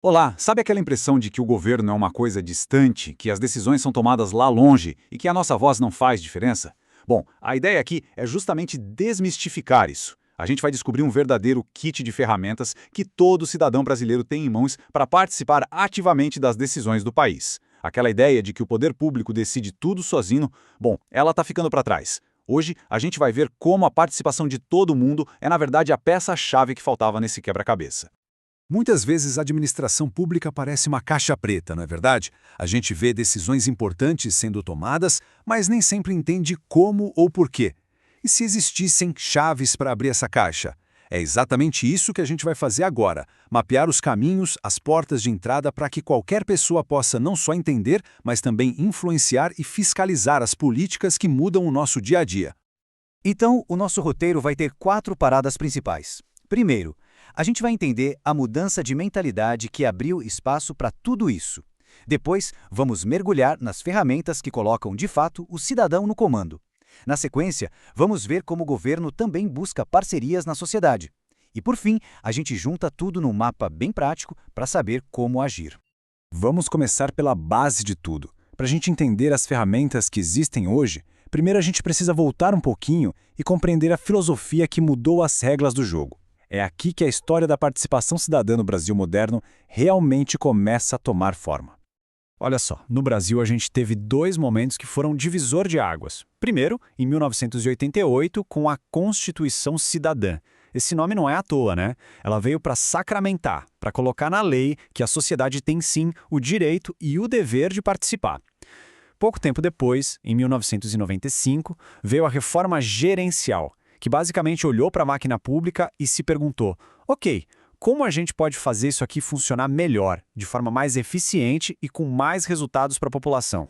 Olá, sabe aquela impressão de que o governo é uma coisa distante, que as decisões são tomadas lá longe e que a nossa voz não faz diferença? Bom, a ideia aqui é justamente desmistificar isso. A gente vai descobrir um verdadeiro kit de ferramentas que todo cidadão brasileiro tem em mãos para participar ativamente das decisões do país. Aquela ideia de que o poder público decide tudo sozinho, bom, ela está ficando para trás. Hoje, a gente vai ver como a participação de todo mundo é, na verdade, a peça-chave que faltava nesse quebra-cabeça. Muitas vezes a administração pública parece uma caixa preta, não é verdade? A gente vê decisões importantes sendo tomadas, mas nem sempre entende como ou porquê. E se existissem chaves para abrir essa caixa? É exatamente isso que a gente vai fazer agora, mapear os caminhos, as portas de entrada para que qualquer pessoa possa não só entender, mas também influenciar e fiscalizar as políticas que mudam o nosso dia a dia. Então, o nosso roteiro vai ter 4 paradas principais. Primeiro, a gente vai entender a mudança de mentalidade que abriu espaço para tudo isso. Depois, vamos mergulhar nas ferramentas que colocam, de fato, o cidadão no comando. Na sequência, vamos ver como o governo também busca parcerias na sociedade. E, por fim, a gente junta tudo num mapa bem prático para saber como agir. Vamos começar pela base de tudo. Para a gente entender as ferramentas que existem hoje, primeiro a gente precisa voltar um pouquinho e compreender a filosofia que mudou as regras do jogo. É aqui que a história da participação cidadã no Brasil moderno realmente começa a tomar forma. Olha só, no Brasil a gente teve 2 momentos que foram divisor de águas. Primeiro, em 1988, com a Constituição Cidadã. Esse nome não é à toa, né? Ela veio para sacramentar, para colocar na lei que a sociedade tem sim o direito e o dever de participar. Pouco tempo depois, em 1995, veio a Reforma Gerencial, que basicamente olhou para a máquina pública e se perguntou: ok, como a gente pode fazer isso aqui funcionar melhor, de forma mais eficiente e com mais resultados para a população?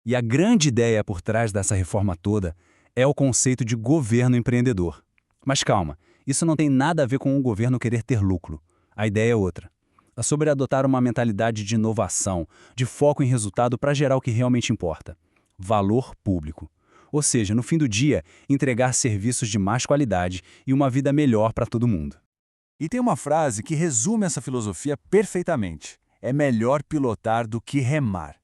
E a grande ideia por trás dessa reforma toda é o conceito de governo empreendedor. Mas calma, isso não tem nada a ver com o governo querer ter lucro. A ideia é outra. É sobre adotar uma mentalidade de inovação, de foco em resultado para gerar o que realmente importa: valor público. Ou seja, no fim do dia, entregar serviços de mais qualidade e uma vida melhor para todo mundo. E tem uma frase que resume essa filosofia perfeitamente: é melhor pilotar do que remar.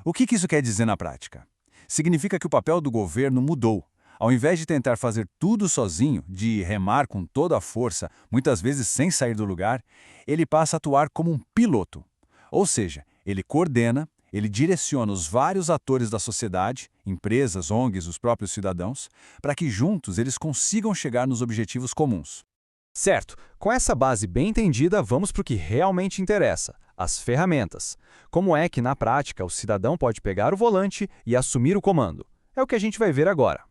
O que isso quer dizer na prática? Significa que o papel do governo mudou. Ao invés de tentar fazer tudo sozinho, de remar com toda a força, muitas vezes sem sair do lugar, ele passa a atuar como um piloto. Ou seja, ele coordena, ele direciona os vários atores da sociedade, empresas, ONGs, os próprios cidadãos, para que juntos eles consigam chegar nos objetivos comuns. Certo, com essa base bem entendida, vamos para o que realmente interessa: as ferramentas. Como é que, na prática, o cidadão pode pegar o volante e assumir o comando? É o que a gente vai ver agora.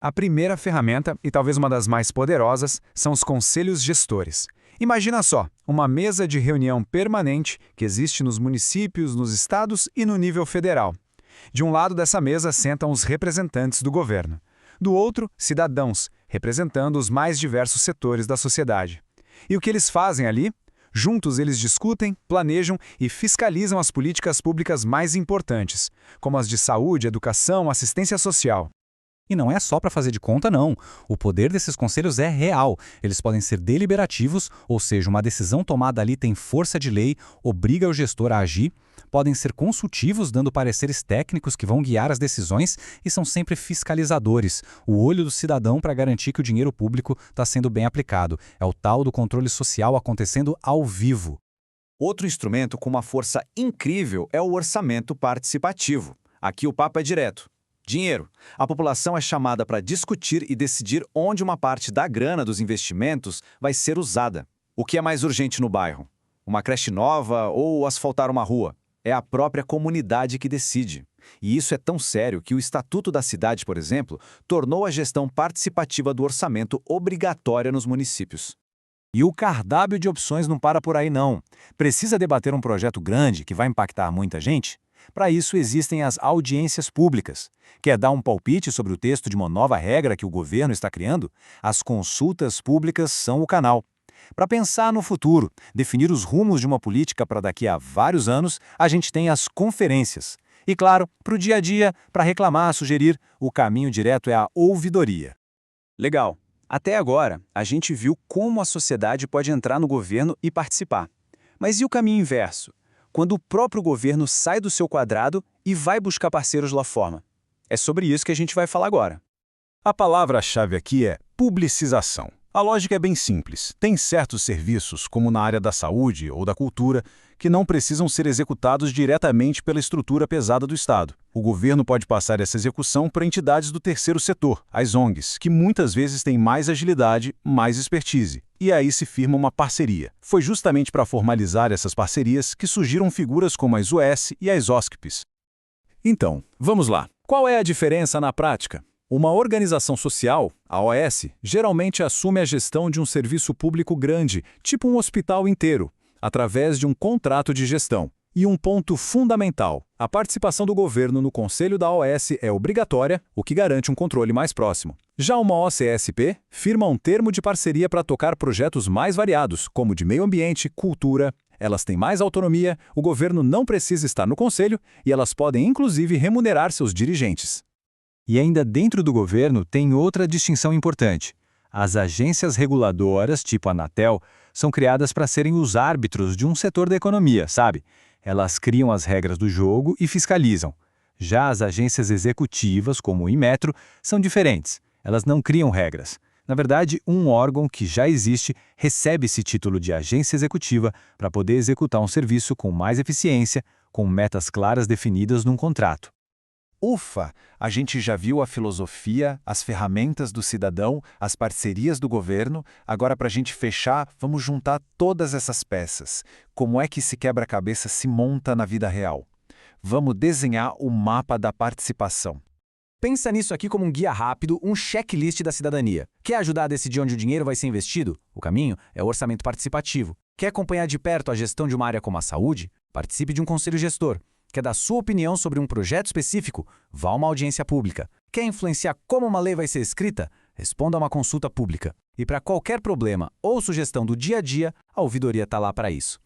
A primeira ferramenta, e talvez uma das mais poderosas, são os conselhos gestores. Imagina só, uma mesa de reunião permanente que existe nos municípios, nos estados e no nível federal. De um lado dessa mesa sentam os representantes do governo. Do outro, cidadãos, representando os mais diversos setores da sociedade. E o que eles fazem ali? Juntos eles discutem, planejam e fiscalizam as políticas públicas mais importantes, como as de saúde, educação, assistência social. E não é só para fazer de conta, não. O poder desses conselhos é real. Eles podem ser deliberativos, ou seja, uma decisão tomada ali tem força de lei, obriga o gestor a agir. Podem ser consultivos, dando pareceres técnicos que vão guiar as decisões e são sempre fiscalizadores, o olho do cidadão para garantir que o dinheiro público está sendo bem aplicado. É o tal do controle social acontecendo ao vivo. Outro instrumento com uma força incrível é o orçamento participativo. Aqui o papo é direto. Dinheiro. A população é chamada para discutir e decidir onde uma parte da grana dos investimentos vai ser usada. O que é mais urgente no bairro? Uma creche nova ou asfaltar uma rua? É a própria comunidade que decide. E isso é tão sério que o Estatuto da Cidade, por exemplo, tornou a gestão participativa do orçamento obrigatória nos municípios. E o cardápio de opções não para por aí, não. Precisa debater um projeto grande que vai impactar muita gente? Para isso existem as audiências públicas. Quer dar um palpite sobre o texto de uma nova regra que o governo está criando? As consultas públicas são o canal. Para pensar no futuro, definir os rumos de uma política para daqui a vários anos, a gente tem as conferências. E claro, para o dia a dia, para reclamar, sugerir, o caminho direto é a ouvidoria. Legal. Até agora, a gente viu como a sociedade pode entrar no governo e participar. Mas e o caminho inverso? Quando o próprio governo sai do seu quadrado e vai buscar parceiros lá fora. É sobre isso que a gente vai falar agora. A palavra-chave aqui é publicização. A lógica é bem simples. Tem certos serviços, como na área da saúde ou da cultura, que não precisam ser executados diretamente pela estrutura pesada do Estado. O governo pode passar essa execução para entidades do terceiro setor, as ONGs, que muitas vezes têm mais agilidade, mais expertise. E aí se firma uma parceria. Foi justamente para formalizar essas parcerias que surgiram figuras como as US e as OSCPs. Então, vamos lá. Qual é a diferença na prática? Uma organização social, a OS, geralmente assume a gestão de um serviço público grande, tipo um hospital inteiro, através de um contrato de gestão. E um ponto fundamental, a participação do governo no conselho da OS é obrigatória, o que garante um controle mais próximo. Já uma OCSP firma um termo de parceria para tocar projetos mais variados, como de meio ambiente, cultura. Elas têm mais autonomia, o governo não precisa estar no conselho e elas podem inclusive remunerar seus dirigentes. E ainda dentro do governo tem outra distinção importante. As agências reguladoras, tipo a Anatel, são criadas para serem os árbitros de um setor da economia, sabe? Elas criam as regras do jogo e fiscalizam. Já as agências executivas, como o Inmetro, são diferentes. Elas não criam regras. Na verdade, um órgão que já existe recebe esse título de agência executiva para poder executar um serviço com mais eficiência, com metas claras definidas num contrato. Ufa! A gente já viu a filosofia, as ferramentas do cidadão, as parcerias do governo. Agora, para a gente fechar, vamos juntar todas essas peças. Como é que esse quebra-cabeça se monta na vida real? Vamos desenhar o mapa da participação. Pensa nisso aqui como um guia rápido, um checklist da cidadania. Quer ajudar a decidir onde o dinheiro vai ser investido? O caminho é o orçamento participativo. Quer acompanhar de perto a gestão de uma área como a saúde? Participe de um conselho gestor. Quer dar sua opinião sobre um projeto específico? Vá a uma audiência pública. Quer influenciar como uma lei vai ser escrita? Responda a uma consulta pública. E para qualquer problema ou sugestão do dia a dia, a ouvidoria está lá para isso.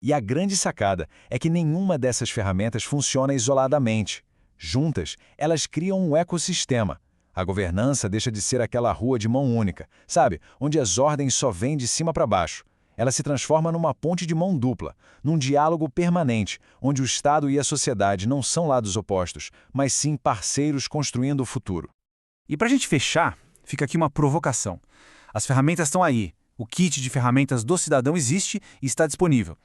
E a grande sacada é que nenhuma dessas ferramentas funciona isoladamente. Juntas, elas criam um ecossistema. A governança deixa de ser aquela rua de mão única, sabe? Onde as ordens só vêm de cima para baixo. Ela se transforma numa ponte de mão dupla, num diálogo permanente, onde o Estado e a sociedade não são lados opostos, mas sim parceiros construindo o futuro. E para a gente fechar, fica aqui uma provocação. As ferramentas estão aí. O kit de ferramentas do cidadão existe e está disponível.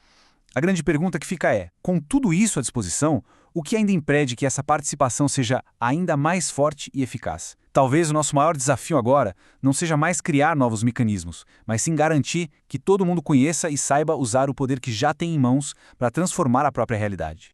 A grande pergunta que fica é, com tudo isso à disposição, o que ainda impede que essa participação seja ainda mais forte e eficaz? Talvez o nosso maior desafio agora não seja mais criar novos mecanismos, mas sim garantir que todo mundo conheça e saiba usar o poder que já tem em mãos para transformar a própria realidade.